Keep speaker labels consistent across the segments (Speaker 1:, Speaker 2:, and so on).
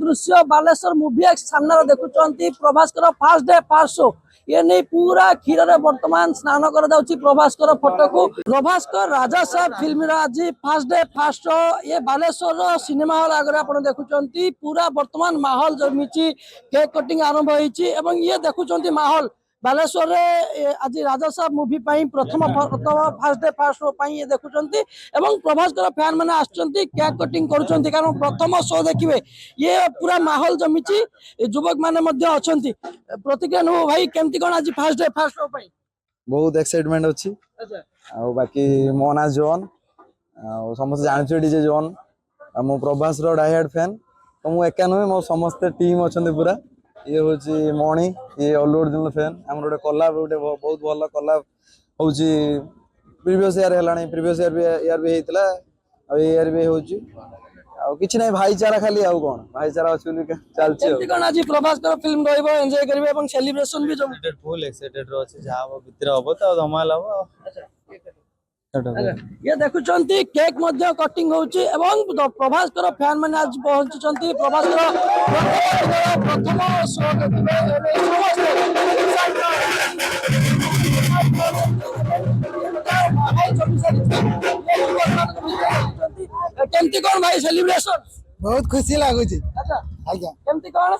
Speaker 1: दृश्य बालेश्वर मूवी सामने देखुं प्रभास्कर fast day fast show ये नहीं पूरा क्षीर रे वर्तमान स्नान कर प्रभास्कर फोटो को प्रभास्कर राजा साहब फिल्म आज फास्ट डे फास्ट शो ये बालेश्वर सिनेमा हॉल आगे आप देखुं पूरा वर्तमान माहौल जमी केक कटिंग आरंभ होती ये देखुं माहौल बालेश्वर आज राजा साहब मूवी प्रथम फास्ट डे फास्ट शो ये देखुं प्रभास्कर फैन मैंने आसुँच केक कटिंग करुँच कारण प्रथम शो देखिए ये पूरा माहौल जमी युवक मैंने अच्छा प्रतिक्रिया नु भाई केमती कौन आज फास्ट डे फास्ट शो
Speaker 2: बहुत एक्साइटमेंट अच्छी बाकी मो ना जोन समस्त जानते डीजे जोन मो प्रभास डाइहार्ड फैन तो मु एका नुहे मो समस्त टीम अच्छा पूरा ये हूँ मणि ये अल्लू अर्जुन फैन आम गोटे कलाब गोटे बहुत भल कलाब हूँ प्रीवियस इयर है प्रीवियस इयर भी होता इयर भी हो किसी ना भाईचारा खाली आउ कौन भाईचारा अच्छी चलती
Speaker 1: आज प्रभास्कर फिल्म रहिबो एंजॉय करिवे एवं सेलिब्रेशन भी जो
Speaker 2: फुल एक्साइटेड अछि जा भितर हबो त धमाल हबो
Speaker 1: ये देखुचंती केक मध्य कटिंग होची एवं प्रभास्कर फैन माने आज पहुंचचंती प्रभास्कर प्रथम शो केमती कौन भाई सेलिब्रेशन
Speaker 3: बहुत खुशी लगुच
Speaker 1: केमती कौन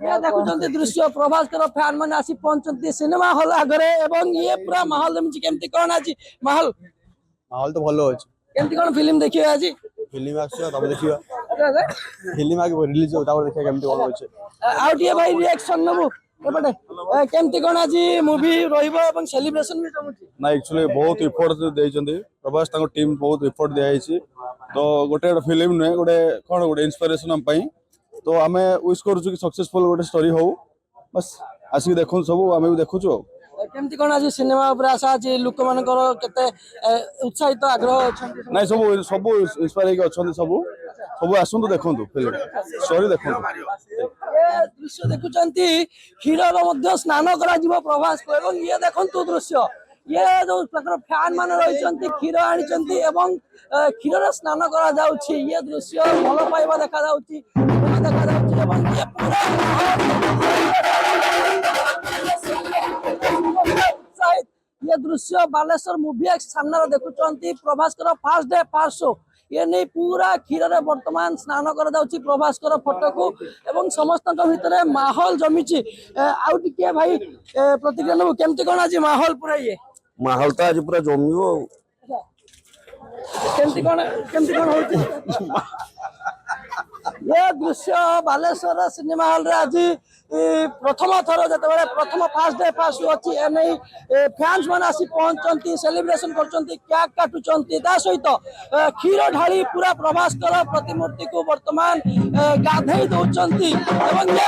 Speaker 1: ये देखुचंती दृश्य प्रभास्कर फैन माने आसी पहुंचंती सिनेमा हॉल आगरे एवं ये पूरा माहौल जमी केमती कौन आज माहौल
Speaker 2: तो भलो अछि
Speaker 1: केमती कौन फिल्म देखियो आज
Speaker 2: फिल्म आछियो तब देखियो फिल्म आगे रिलीज हो तापर देखियो केमती भलो अछि
Speaker 1: आउटिए भाई रिएक्शन नबु एपटे केमती कौन आज मूवी रहिबो एवं सेलिब्रेशन भी जमुची
Speaker 4: ना एक्चुअली बहुत इफोर्ट देइचंदी प्रभास ताको टीम बहुत इफोर्ट दियाइछि तो गोटे फिल्म ने गोटे कोन गोटे इंस्पिरेशन हम पई तो आमे विश करूछु कि सक्सेसफुल गोटे स्टोरी हो बस आसी देखु सब आमे भी देखुछु
Speaker 1: केमती कौन आज सिनेमा ऊपर आशा अछि लोक मानकर केते उत्साहित आग्रह अछंती
Speaker 4: ना सब इंस्पायर के अछंती सब आसंतु देखंतु फिल्म स्टोरी देखंतु
Speaker 1: ये दृश्य देखुचंती क्षीरर मध्य स्नान करा जीव प्रभास को एवं ये देखंतु दृश्य ये जो प्रकार फैन मान रहिचंती क्षीर आनिचंती एवं क्षीरर स्नान करा जाउछि ये दृश्य भल पाइबा देखा जाउछि देखा जाउछि एवं ये पूरा ये दृश्य बालेश्वर मूवी सामने देखुचंती प्रभास्कर फास्ट डे फास्ट शो ये नहीं पूरा क्षीर रे वर्तमान स्नान कर प्रभास्कर फोटो को एवं समस्त भितर माहौल जमी आउ टिके भाई प्रतिक्रिया नबु केमती कौन आज माहौल पूरा ये
Speaker 4: माहौल तो आज पूरा जमियो
Speaker 1: केमती कौन होची ये दृश्य बालेश्वर सिनेमा हॉल रे आज प्रथम थर जते प्रथम फास्ट डे फास्ट शो अछि ए नहीं फैंस मन आसी पहुंचंती सेलिब्रेशन करचंती केक काटुचंती ता सहित क्षीर ढाली पूरा प्रभास्कर प्रतिमूर्ति को वर्तमान गाधई दउचंती एवं ये